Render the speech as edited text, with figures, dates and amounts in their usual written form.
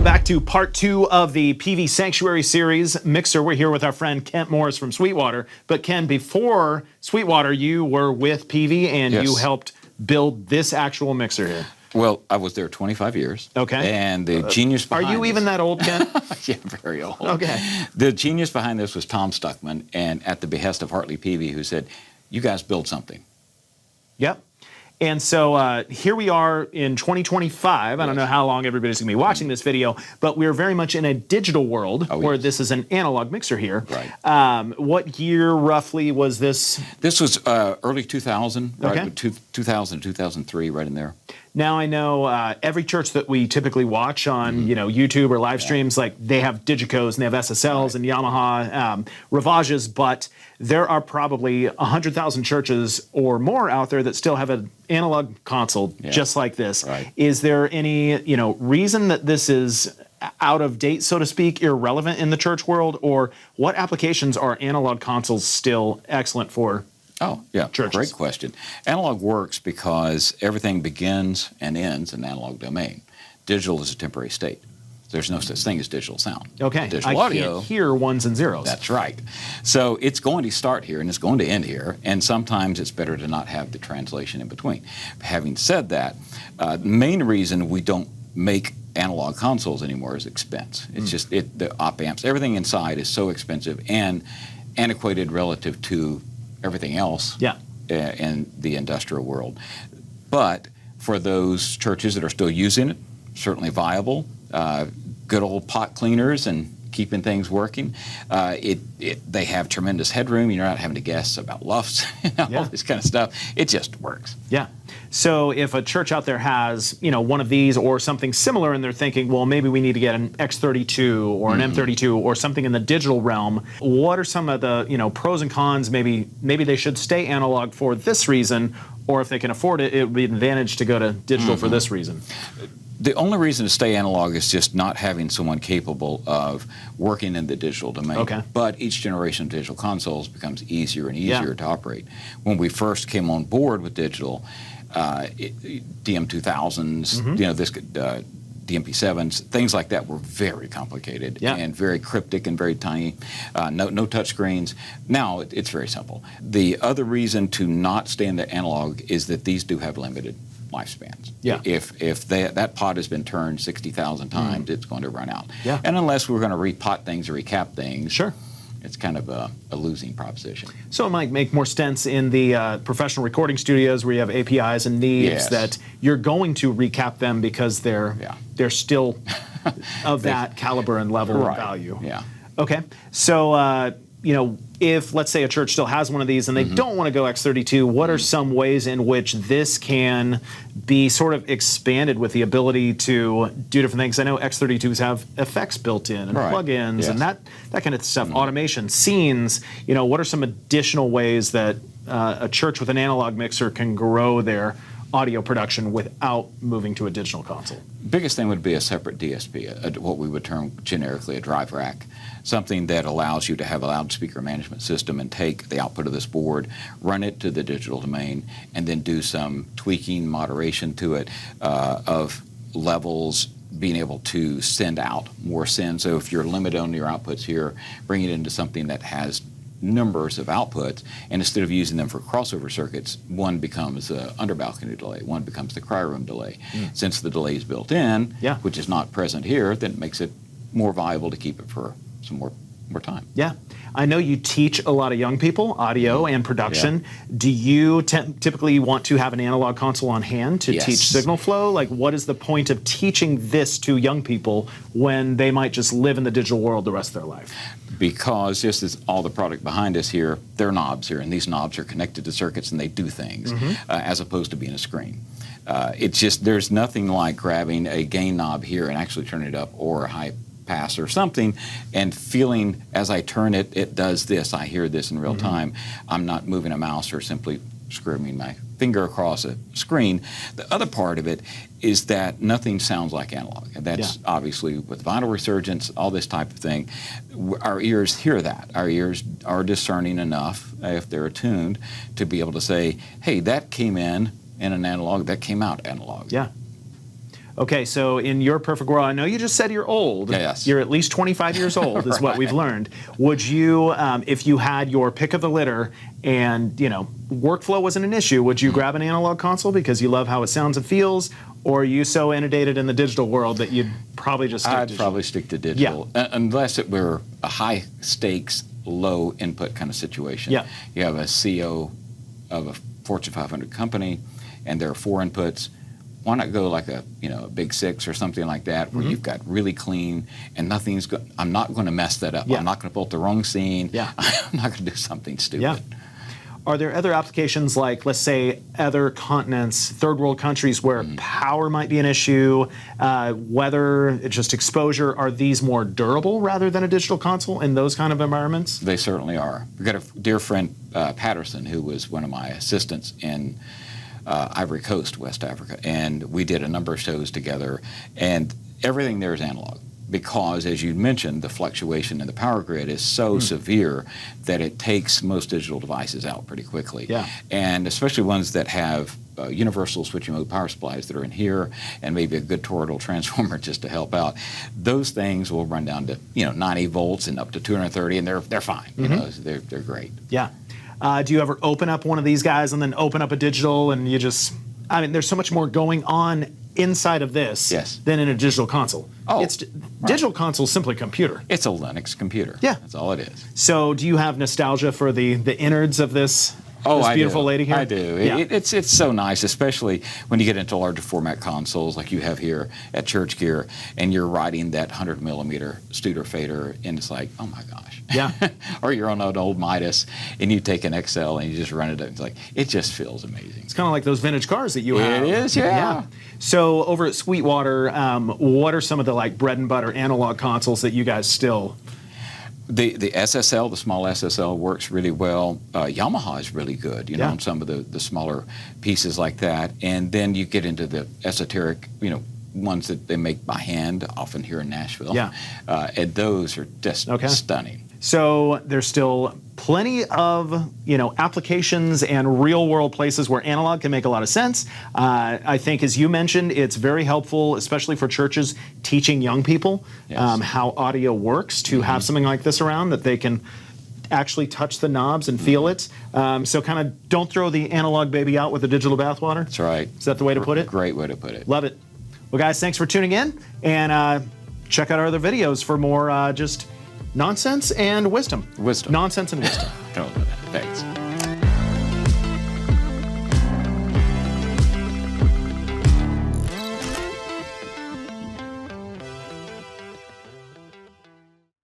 back to part 2 of the Peavey Sanctuary series mixer. We're here with our friend Kent Morris from Sweetwater. But Ken, before Sweetwater, you were with Peavey and Yes. you helped build this actual mixer here. Well, I was there 25 years. Okay. And the genius behind Are you even that old, Ken? Yeah, very old. Okay. The genius behind this was Tom Stuckman, and at the behest of Hartley Peavey, who said, you guys build something. Yep. And so here we are in 2025. I don't know how long everybody's going to be watching this video, but we're very much in a digital world where this is an analog mixer here. Right. What year roughly was this? This was early 2000, Okay. right? 2000, 2003, right in there. Now I know every church that we typically watch on YouTube or live streams, like they have Digicos and they have SSLs and Yamaha Ravages, but there are probably 100,000 churches or more out there that still have an analog console just like this. Right. Is there any reason that this is out of date, so to speak, irrelevant in the church world, or what applications are analog consoles still excellent for? Oh, yeah, churches? Great question. Analog works because everything begins and ends in the analog domain. Digital is a temporary state. There's no such thing as digital sound. Okay, Digital I audio, can't hear ones and zeros. That's right. So it's going to start here and it's going to end here, and sometimes it's better to not have the translation in between. Having said that, the main reason we don't make analog consoles anymore is expense. It's just the op amps, everything inside is so expensive and antiquated relative to everything else in the industrial world. But for those churches that are still using it, certainly viable. Good old pot cleaners and keeping things working. They have tremendous headroom. You're not having to guess about LUFs, all this kind of stuff. It just works. Yeah. So if a church out there has, one of these or something similar, and they're thinking, well, maybe we need to get an X32 or an M32 or something in the digital realm, what are some of the, pros and cons? Maybe they should stay analog for this reason, or if they can afford it, it would be an advantage to go to digital for this reason. The only reason to stay analog is just not having someone capable of working in the digital domain. Okay. But each generation of digital consoles becomes easier and easier to operate. When we first came on board with digital, DM2000s, DMP7s, things like that were very complicated and very cryptic and very tiny, no touch screens. Now it's very simple. The other reason to not stay in the analog is that these do have limited lifespans. Yeah. If that pot has been turned 60,000 times, it's going to run out. Yeah. And unless we're going to repot things or recap things, sure, it's kind of a losing proposition. So it might make more sense in the professional recording studios where you have APIs and needs that you're going to recap them because they're still of that caliber and level of value. Yeah. Okay. So if let's say a church still has one of these and they don't want to go X32, what are some ways in which this can be sort of expanded with the ability to do different things? I know X32s have effects built in and plugins and that kind of stuff, automation, scenes. What are some additional ways that a church with an analog mixer can grow their audio production without moving to a digital console? Biggest thing would be a separate DSP, what we would term generically a drive rack, something that allows you to have a loudspeaker management system and take the output of this board, run it to the digital domain, and then do some tweaking, moderation to it of levels, being able to send out more send. So if you're limited on your outputs here, bring it into something that has numbers of outputs, and instead of using them for crossover circuits, one becomes the under balcony delay, one becomes the cry room delay. Since the delay is built in, which is not present here, then it makes it more viable to keep it for some more time. Yeah. I know you teach a lot of young people audio and production. Do you typically want to have an analog console on hand to teach signal flow? Like, what is the point of teaching this to young people when they might just live in the digital world the rest of their life? Because just as all the product behind us here, they're knobs here, and these knobs are connected to circuits and they do things, as opposed to being a screen. It's just, there's nothing like grabbing a gain knob here and actually turning it up, or a high pass or something, and feeling as I turn it, it does this. I hear this in real time. I'm not moving a mouse or simply scrubbing my finger across a screen. The other part of it is that nothing sounds like analog. And that's obviously with vinyl resurgence, all this type of thing. Our ears hear that. Our ears are discerning enough, if they're attuned, to be able to say, hey, that came in an analog, that came out analog. Yeah. Okay, so in your perfect world, I know you just said you're old. Yes. You're at least 25 years old, is what we've learned. Would you, if you had your pick of the litter and, workflow wasn't an issue, would you grab an analog console because you love how it sounds and feels? Or are you so inundated in the digital world that you'd probably just stick I'd probably stick to digital, unless it were a high stakes, low input kind of situation. Yeah. You have a CEO of a Fortune 500 company, and there are 4 inputs. Why not go like a big 6 or something like that, where you've got really clean and nothing's going. I'm not going to mess that up. Yeah. I'm not going to pull up the wrong scene. Yeah. I'm not going to do something stupid. Yeah. Are there other applications like, let's say, other continents, third world countries where power might be an issue, weather, just exposure? Are these more durable rather than a digital console in those kind of environments? They certainly are. We've got a dear friend, Patterson, who was one of my assistants in Ivory Coast, West Africa, and we did a number of shows together, and everything there is analog. Because, as you mentioned, the fluctuation in the power grid is so severe that it takes most digital devices out pretty quickly. Yeah. And especially ones that have universal switching mode power supplies that are in here, and maybe a good toroidal transformer just to help out. Those things will run down to 90 volts and up to 230, and they're fine. They're great. Yeah. Do you ever open up one of these guys and then open up a digital and you just? I mean, there's so much more going on inside of this than in a digital console. Digital console is simply a computer. It's a Linux computer. Yeah. That's all it is. So do you have nostalgia for the innards of this beautiful lady here? I do. Yeah. It's so nice, especially when you get into larger format consoles like you have here at Church Gear, and you're riding that 100 millimeter Studer fader, and it's like, oh my gosh. Yeah. Or you're on an old Midas, and you take an XL and you just run it up. It's like, it just feels amazing. It's kind of like those vintage cars that you have. It is, yeah. So over at Sweetwater, what are some of the bread and butter analog consoles that you guys still? The SSL, the small SSL, works really well. Yamaha is really good, on some of the smaller pieces like that. And then you get into the esoteric, ones that they make by hand, often here in Nashville. Yeah. And those are just stunning. So there's still plenty of applications and real world places where analog can make a lot of sense. I think, as you mentioned, it's very helpful, especially for churches teaching young people how audio works, to have something like this around that they can actually touch the knobs and feel it. So kind of don't throw the analog baby out with the digital bathwater. That's right. Is that the way to put it? Great way to put it. Love it. Well, guys, thanks for tuning in, and check out our other videos for more just nonsense and wisdom. Wisdom. Nonsense and wisdom. Thanks.